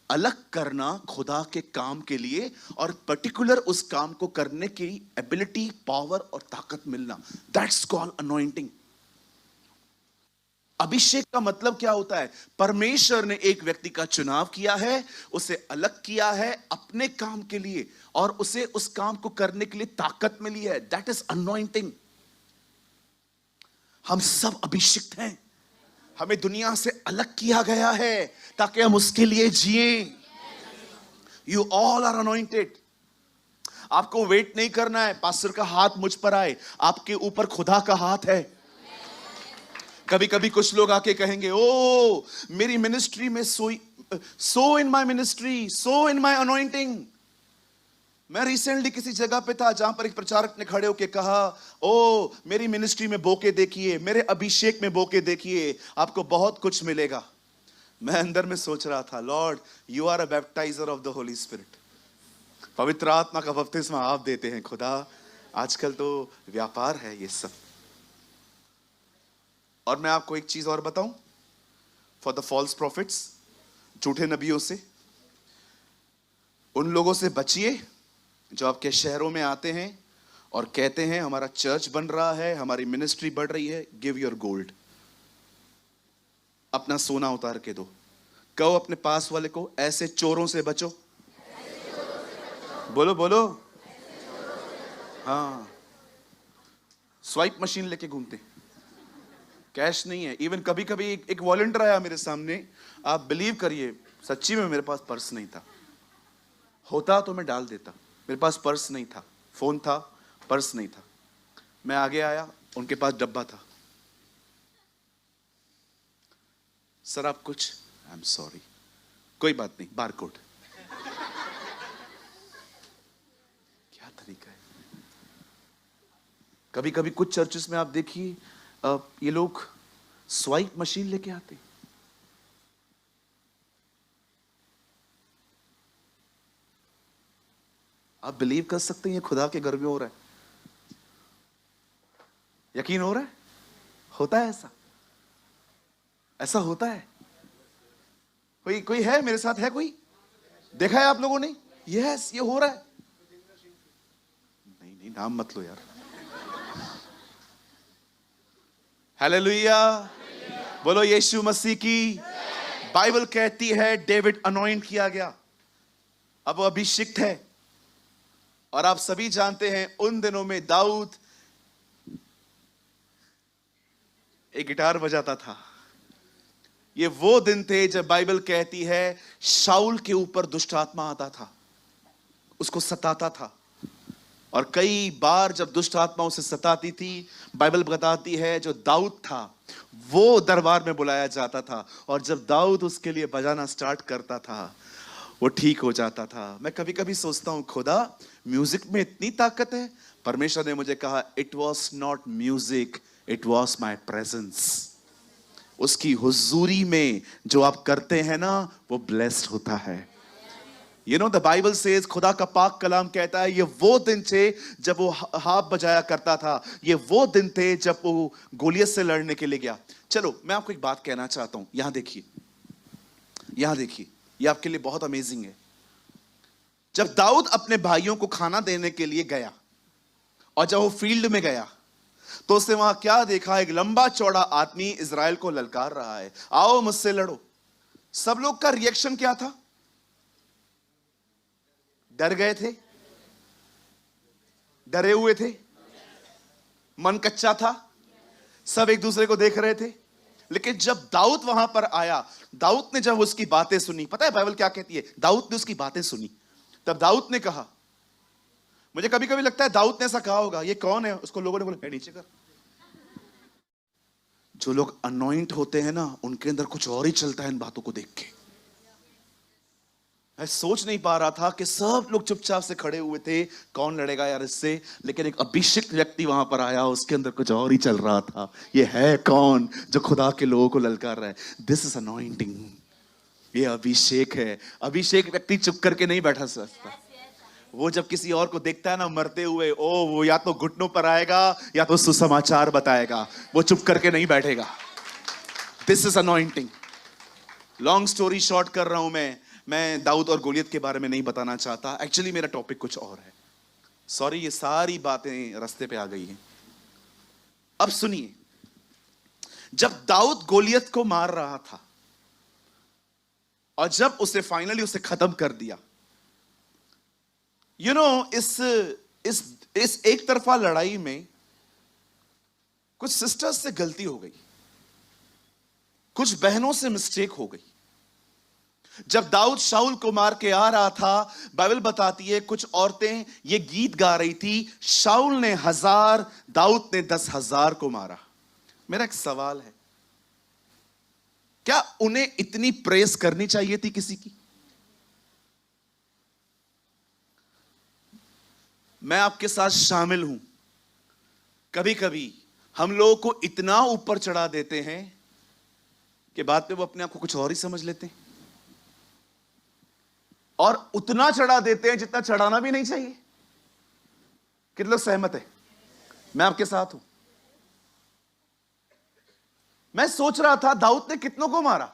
अलग करना खुदा के काम के लिए और पर्टिकुलर उस काम को करने की एबिलिटी, पावर और ताकत मिलना, दैट्स कॉल्ड अनॉइंटिंग। अभिषेक का मतलब क्या होता है? परमेश्वर ने एक व्यक्ति का चुनाव किया है, उसे अलग किया है अपने काम के लिए और उसे उस काम को करने के लिए ताकत मिली है, दैट इज अनॉइंटिंग। हम सब अभिषिक्त हैं, हमें दुनिया से अलग किया गया है ताकि हम उसके लिए जिएं। You all are anointed. आपको वेट नहीं करना है पास्टर का हाथ मुझ पर आए, आपके ऊपर खुदा का हाथ है। कभी कभी कुछ लोग आके कहेंगे, ओ मेरी मिनिस्ट्री में so in my ministry, so in my anointing. मैं रिसेंटली किसी जगह पे था जहां पर एक प्रचारक ने खड़े होकर कहा, ओ मेरी मिनिस्ट्री में बोके देखिए, मेरे अभिषेक में बोके देखिए, आपको बहुत कुछ मिलेगा। मैं अंदर में सोच रहा था, lord you are a baptiser of the holy spirit. पवित्र आत्मा का बपतिस्मा आप देते हैं खुदा। आजकल तो व्यापार है ये सब। और मैं आपको एक चीज और बताऊं, फॉर द फॉल्स प्रॉफिट्स, झूठे नबियों से, उन लोगों से बचिए जो आपके शहरों में आते हैं और कहते हैं हमारा चर्च बन रहा है, हमारी मिनिस्ट्री बढ़ रही है। गिव योर गोल्ड, अपना सोना उतार के दो। कहो अपने पास वाले को, ऐसे चोरों से बचो। बोलो बोलो। हाँ, स्वाइप मशीन लेके घूमते, कैश नहीं है। इवन कभी कभी एक वॉलंटियर आया मेरे सामने, आप बिलीव करिए सच्ची में मेरे पास पर्स नहीं था, होता तो मैं डाल देता। मेरे पास पर्स नहीं था, फोन था, पर्स नहीं था। मैं आगे आया, उनके पास डब्बा था। सर आप कुछ, आई एम सॉरी, कोई बात नहीं, बारकोड। क्या तरीका है। कभी कभी कुछ चर्चेस में आप देखिए ये लोग स्वाइप मशीन लेके आते। आप बिलीव कर सकते हैं ये खुदा के घर में हो रहा है? यकीन हो रहा है? होता है ऐसा, ऐसा होता है। कोई है मेरे साथ? है कोई? देखा है आप लोगों ने? यस, ये हो रहा है। नहीं नहीं, नाम मत लो यार। हालेलुया, बोलो यीशु मसीह की। बाइबल कहती है डेविड अनॉइंट किया गया, अब वो अभिषिक्त है। और आप सभी जानते हैं उन दिनों में दाऊद एक गिटार बजाता था। ये वो दिन थे जब बाइबल कहती है शाऊल के ऊपर दुष्ट आत्मा आता था, उसको सताता था। और कई बार जब दुष्ट आत्मा उसे सताती थी, बाइबल बताती है जो दाऊद था वो दरबार में बुलाया जाता था, और जब दाऊद उसके लिए बजाना स्टार्ट करता था वो ठीक हो जाता था। मैं कभी कभी सोचता हूं, खुदा म्यूजिक में इतनी ताकत है। परमेश्वर ने मुझे कहा, it was not music, it was my presence. उसकी हुजूरी में जो आप करते हैं ना, वो ब्लेस्ड होता है। You know the Bible says, खुदा का पाक कलाम कहता है ये वो दिन थे जब वो हाथ बजाया करता था, ये वो दिन थे जब वो गोलियत से लड़ने के लिए गया। चलो मैं आपको एक बात कहना चाहता हूं, यहां देखिए, यहां देखिए, ये आपके लिए बहुत अमेजिंग है। जब दाऊद अपने भाइयों को खाना देने के लिए गया और जब वो फील्ड में गया तो उसने वहां क्या देखा? एक लंबा चौड़ा आदमी इजराइल को ललकार रहा है, आओ मुझसे लड़ो। सब लोग का रिएक्शन क्या था? डर गए थे, डरे हुए थे, मन कच्चा था, सब एक दूसरे को देख रहे थे। लेकिन जब दाऊद वहां पर आया, दाऊद ने जब उसकी बातें सुनी, पता है बाइबल क्या कहती है? दाऊद ने उसकी बातें सुनी, तब दाऊद ने कहा, मुझे कभी कभी लगता है दाऊद ने ऐसा कहा होगा, ये कौन है? उसको लोगों ने बोला नीचे कर। जो लोग अनॉइंट होते हैं ना, उनके अंदर कुछ और ही चलता है इन बातों को देख के। मैं सोच नहीं पा रहा था कि सब लोग चुपचाप से खड़े हुए थे, कौन लड़ेगा यार इससे। लेकिन एक अभिषिक्त व्यक्ति वहां पर आया, उसके अंदर कुछ और ही चल रहा था। ये है कौन जो खुदा के लोगों को ललकार रहा है? दिस इज अनॉइंटिंग, ये अभिषेक है। अभिषेक व्यक्ति चुप करके नहीं बैठा सकता। वो जब किसी और को देखता है ना मरते हुए, ओ वो या तो घुटनों पर आएगा या तो सुसमाचार बताएगा, वो चुप करके नहीं बैठेगा। This is anointing. Long story short कर रहा हूं मैं दाऊद और गोलियत के बारे में नहीं बताना चाहता। एक्चुअली मेरा टॉपिक कुछ और है। सॉरी, ये सारी बातें रास्ते पे आ गई हैं। अब सुनिए, जब दाऊद गोलियत को मार रहा था और जब उसे फाइनली उसे खत्म कर दिया, यू नो, इस एक तरफा लड़ाई में कुछ सिस्टर्स से गलती हो गई, कुछ बहनों से मिस्टेक हो गई। जब दाऊद शाऊल को मार के आ रहा था, बाइबल बताती है कुछ औरतें ये गीत गा रही थी, शाऊल ने 1000, दाऊद ने 10,000 को मारा। मेरा एक सवाल है, क्या उन्हें इतनी प्रेस करनी चाहिए थी किसी की? मैं आपके साथ शामिल हूं। कभी कभी हम लोगों को इतना ऊपर चढ़ा देते हैं कि बाद में वो अपने आप को कुछ और ही समझ लेते हैं, और उतना चढ़ा देते हैं जितना चढ़ाना भी नहीं चाहिए। कितने लोग सहमत है? मैं आपके साथ हूं। मैं सोच रहा था दाऊद ने कितनों को मारा।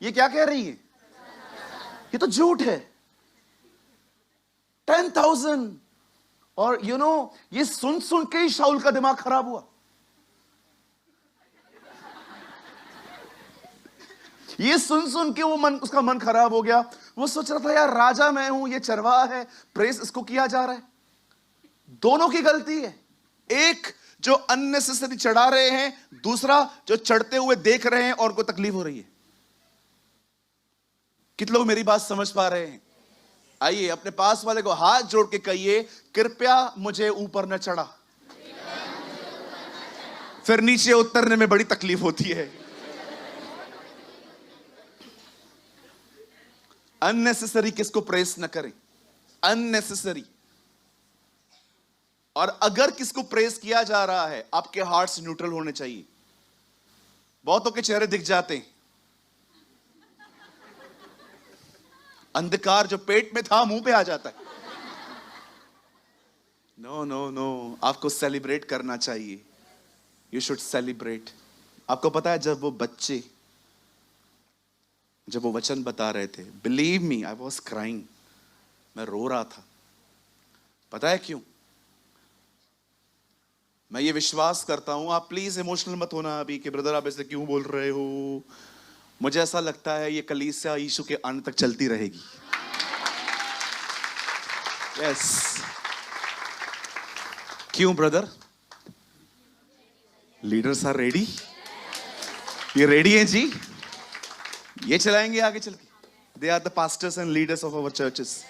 ये क्या कह रही है? ये तो झूठ है। 10,000। और यू नो, ये सुन सुन के ही शाऊल का दिमाग खराब हुआ। ये सुन सुन के उसका मन खराब हो गया। वो सोच रहा था, यार राजा मैं हूं, ये चरवाहा है, प्रेस इसको किया जा रहा है। दोनों की गलती है। एक जो अननेसेसरी चढ़ा रहे हैं, दूसरा जो चढ़ते हुए देख रहे हैं और उनको तकलीफ हो रही है। कितने लोग मेरी बात समझ पा रहे हैं? आइए अपने पास वाले को हाथ जोड़ के कहिए, कृपया मुझे ऊपर न चढ़ा। फिर नीचे उतरने में बड़ी तकलीफ होती है। अननेसेसरी किसको प्रेस न करें, अननेसेसरी। और अगर किसको प्रेस किया जा रहा है, आपके हार्ट्स न्यूट्रल होने चाहिए। बहुतों के चेहरे दिख जाते हैं, अंधकार जो पेट में था मुंह पे आ जाता है। नो नो नो, आपको सेलिब्रेट करना चाहिए। You should celebrate. आपको पता है, जब वो वचन बता रहे थे, believe me, I was crying, मैं रो रहा था। पता है क्यों? मैं ये विश्वास करता हूं, आप प्लीज इमोशनल मत होना अभी कि ब्रदर आप ऐसे क्यों बोल रहे हो। मुझे ऐसा लगता है ये कलीसिया यीशु के आने तक चलती रहेगी। यस। क्यों ब्रदर? Leaders are ready. ये रेडी है जी, ये चलाएंगे आगे चल के। They are the pastors and leaders of our churches.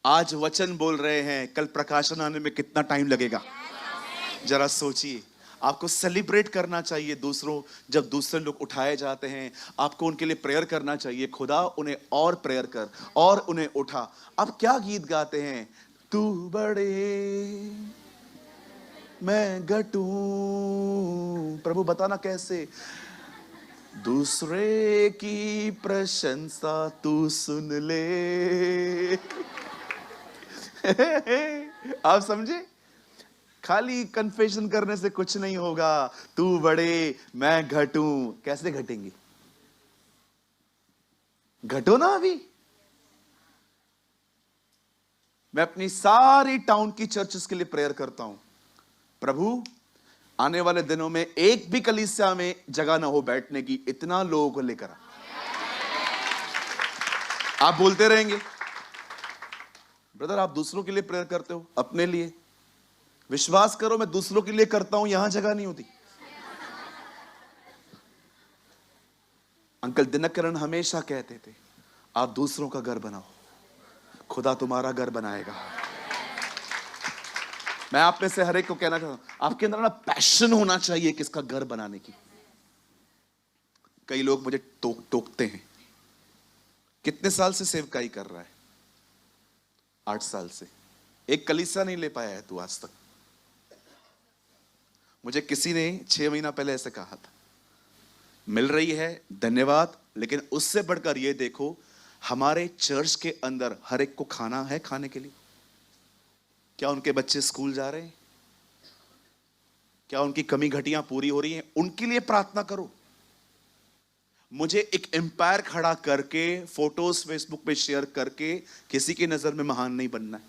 आज वचन बोल रहे हैं, कल प्रकाशन आने में कितना टाइम लगेगा, जरा सोचिए। आपको सेलिब्रेट करना चाहिए दूसरों, जब दूसरे लोग उठाए जाते हैं, आपको उनके लिए प्रेयर करना चाहिए। खुदा उन्हें और प्रेयर कर और उन्हें उठा। आप क्या गीत गाते हैं? तू बड़े मैं घटूं। प्रभु बताना कैसे? दूसरे की प्रशंसा तू सुन ले। आप समझे? खाली कन्फेशन करने से कुछ नहीं होगा। तू बड़े मैं घटूं। कैसे घटेंगे? घटो ना अभी। मैं अपनी सारी टाउन की चर्चेस के लिए प्रेयर करता हूं, प्रभु आने वाले दिनों में एक भी कलीसिया में जगह ना हो बैठने की, इतना लोगों को लेकर आप बोलते रहेंगे। ब्रदर आप दूसरों के लिए प्रेयर करते हो, अपने लिए? विश्वास करो, मैं दूसरों के लिए करता हूं, यहां जगह नहीं होती। अंकल दिनकरण हमेशा कहते थे, आप दूसरों का घर बनाओ, खुदा तुम्हारा घर बनाएगा। मैं आप में से हर एक को कहना चाहता हूं, आपके अंदर ना पैशन होना चाहिए किसका घर बनाने की। कई लोग मुझे टोकते हैं, कितने साल से सेवकाई कर रहा है? 8 साल से। एक कलीसिया नहीं ले पाया है तू आज तक। मुझे किसी ने 6 महीना पहले ऐसे कहा था। मिल रही है, धन्यवाद, लेकिन उससे बढ़कर ये देखो, हमारे चर्च के अंदर हर एक को खाना है खाने के लिए। क्या उनके बच्चे स्कूल जा रहे हैं? क्या उनकी कमी घटियां पूरी हो रही हैं? उनके लिए प्रार्थना करो। मुझे एक एम्पायर खड़ा करके फोटोज फेसबुक पे शेयर करके किसी की नजर में महान नहीं बनना है।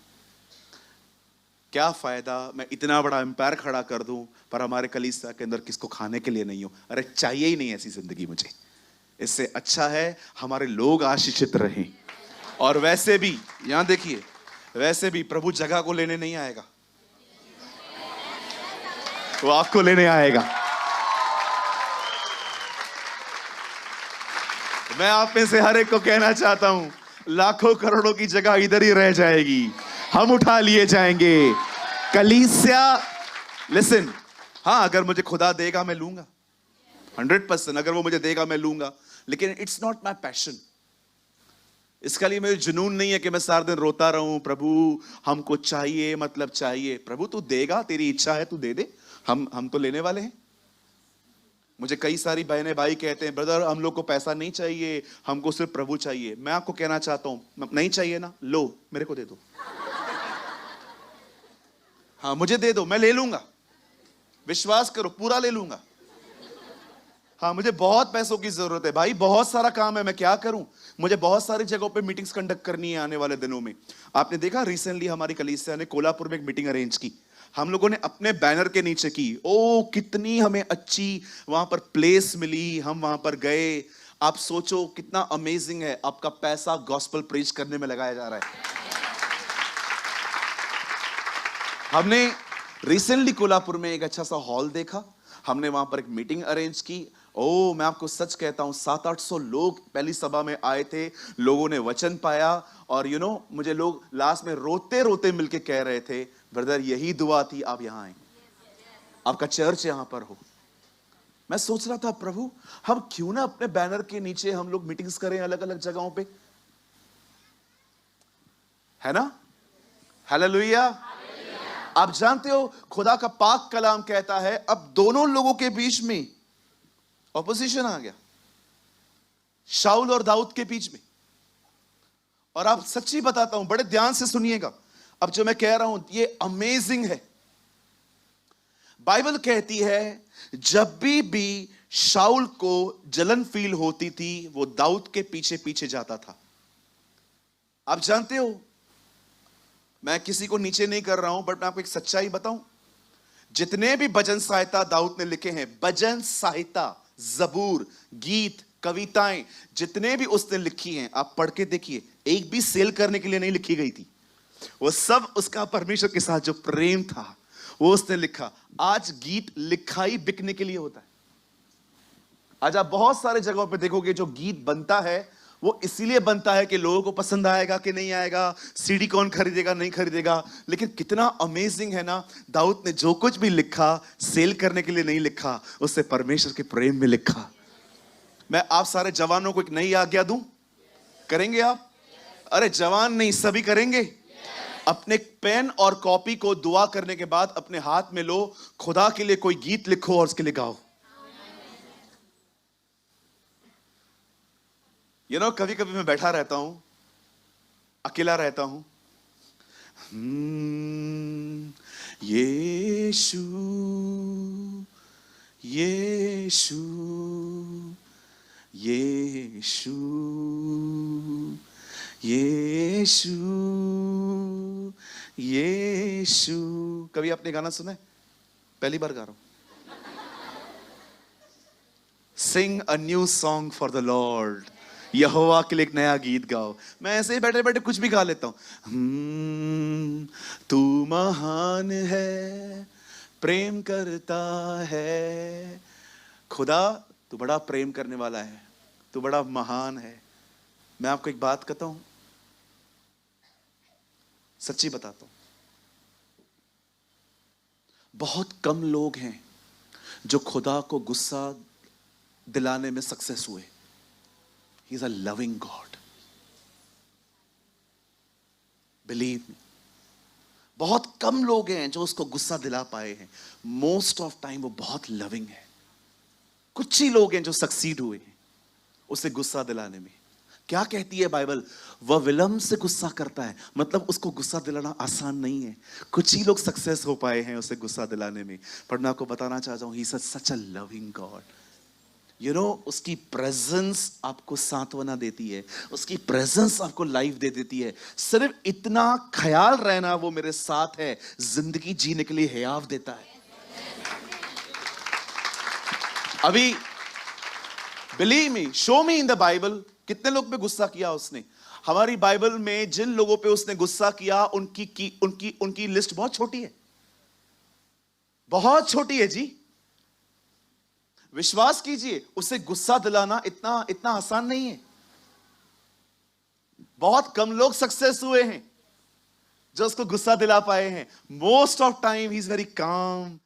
क्या फायदा मैं इतना बड़ा एम्पायर खड़ा कर दूं पर हमारे कलीसिया के अंदर किसको खाने के लिए नहीं हो। अरे चाहिए ही नहीं ऐसी जिंदगी मुझे। इससे अच्छा है हमारे लोग आशीषित रहें। और वैसे भी यहां देखिए, वैसे भी प्रभु जगह को लेने नहीं आएगा, वो आपको लेने आएगा। मैं आप में से हर एक को कहना चाहता हूं, लाखों करोड़ों की जगह इधर ही रह जाएगी, हम उठा लिए जाएंगे। कलीसिया, लिसन, हाँ अगर मुझे खुदा देगा मैं लूंगा 100%, अगर वो मुझे देगा मैं लूंगा, लेकिन इट्स नॉट माई पैशन। इसके लिए मेरे जुनून नहीं है कि मैं सारा दिन रोता रहूं, प्रभु हमको चाहिए, मतलब चाहिए। प्रभु तू देगा, तेरी इच्छा है तू दे दे, हम तो लेने वाले हैं। मुझे कई सारी बहनें भाई कहते हैं, ब्रदर हम लोग को पैसा नहीं चाहिए, हमको सिर्फ प्रभु चाहिए। मैं आपको कहना चाहता हूं, नहीं चाहिए ना, लो मेरे को दे दो। हाँ मुझे दे दो, मैं ले लूंगा, विश्वास करो पूरा ले लूंगा। हाँ मुझे बहुत पैसों की जरूरत है भाई, बहुत सारा काम है, मैं क्या करूं। मुझे बहुत सारी जगहों पे मीटिंग्स कंडक्ट करनी है आने वाले दिनों में। आपने देखा रिसेंटली हमारी कलीसिया ने कोल्हापुर में एक मीटिंग अरेंज की, हम लोगों ने अपने बैनर के नीचे की। ओ कितनी हमें अच्छी वहां पर प्लेस मिली, हम वहां पर गए। आप सोचो कितना अमेजिंग है, आपका पैसा गॉस्पेल प्रीच करने में लगाया जा रहा है। हमने रिसेंटली कोल्हापुर में एक अच्छा सा हॉल देखा, हमने वहां पर एक मीटिंग अरेंज की। ओ मैं आपको सच कहता हूं 700-800 लोग पहली सभा में आए थे, लोगों ने वचन पाया। और मुझे लोग लास्ट में रोते रोते मिलके कह रहे थे, ब्रदर यही दुआ थी आप यहां आए, आपका चर्च यहां पर हो। मैं सोच रहा था प्रभु हम क्यों ना अपने बैनर के नीचे हम लोग मीटिंग्स करें अलग अलग जगहों पे, है ना। हालेलुया। आप जानते हो खुदा का पाक कलाम कहता है अब दोनों लोगों के बीच में ऑपोजिशन आ गया, शाऊल और दाऊद के बीच में। और आप सच्ची बताता हूं, बड़े ध्यान से सुनिएगा, अब जो मैं कह रहा हूं ये अमेजिंग है। बाइबल कहती है जब भी शाऊल को जलन फील होती थी वो दाऊद के पीछे पीछे जाता था। आप जानते हो मैं किसी को नीचे नहीं कर रहा हूं, बट मैं आपको एक सच्चाई बताऊं, जितने भी भजन साहित्य दाऊद ने लिखे हैं, भजन साहित्य, जबूर, गीत, कविताएं, जितने भी उसने लिखी हैं, आप पढ़ के देखिए, एक भी सेल करने के लिए नहीं लिखी गई थी। वो सब उसका परमेश्वर के साथ जो प्रेम था वो उसने लिखा। आज गीत लिखा ही बिकने के लिए होता है। आज आप बहुत सारे जगहों पे देखोगे जो गीत बनता है वो इसीलिए बनता है कि लोगों को पसंद आएगा कि नहीं आएगा, सीडी कौन खरीदेगा नहीं खरीदेगा। लेकिन कितना अमेजिंग है ना, दाऊद ने जो कुछ भी लिखा सेल करने के लिए नहीं लिखा, उससे परमेश्वर के प्रेम में लिखा। मैं आप सारे जवानों को एक नई आज्ञा दूं, करेंगे आप? अरे जवान नहीं, सभी करेंगे। अपने पेन और कॉपी को दुआ करने के बाद अपने हाथ में लो, खुदा के लिए कोई गीत लिखो और उसके लिए गाओ। कभी कभी मैं बैठा रहता हूं, अकेला रहता हूं, यीशु यीशु यीशु यीशु यीशु। कभी आपने गाना सुना है? पहली बार गा रहा हूं। Sing a new song for the lord, यहोवा के लिए एक नया गीत गाओ। मैं ऐसे ही बैठे बैठे कुछ भी गा लेता हूं। तू महान है, प्रेम करता है, खुदा तू बड़ा प्रेम करने वाला है, तू बड़ा महान है। मैं आपको एक बात कहता हूं, सच्ची बताता हूं, बहुत कम लोग हैं जो खुदा को गुस्सा दिलाने में सक्सेस हुए। He is a loving God. Believe me. बहुत कम लोग हैं जो उसको गुस्सा दिला पाए हैं। मोस्ट ऑफ टाइम वो बहुत लविंग है। कुछ ही लोग हैं जो सक्सीड हुए हैं उसे गुस्सा दिलाने में। क्या कहती है बाइबल? वह विलंब से गुस्सा करता है, मतलब उसको गुस्सा दिलाना आसान नहीं है। कुछ ही लोग सक्सेस हो पाए हैं उसे गुस्सा दिलाने में। पर मैं आपको बताना चाहता हूं, he is such a loving God. उसकी प्रेजेंस आपको सांत्वना देती है, उसकी प्रेजेंस आपको लाइफ दे देती है। सिर्फ इतना ख्याल रहना वो मेरे साथ है, जिंदगी जीने के लिए हयाव देता है। अभी believe me, show me in the Bible कितने लोग पे गुस्सा किया उसने। हमारी बाइबल में जिन लोगों पे उसने गुस्सा किया उनकी लिस्ट बहुत छोटी है, बहुत छोटी है जी। विश्वास कीजिए, उसे गुस्सा दिलाना इतना इतना आसान नहीं है। बहुत कम लोग सक्सेस हुए हैं जो उसको गुस्सा दिला पाए हैं। Most of time he is very calm,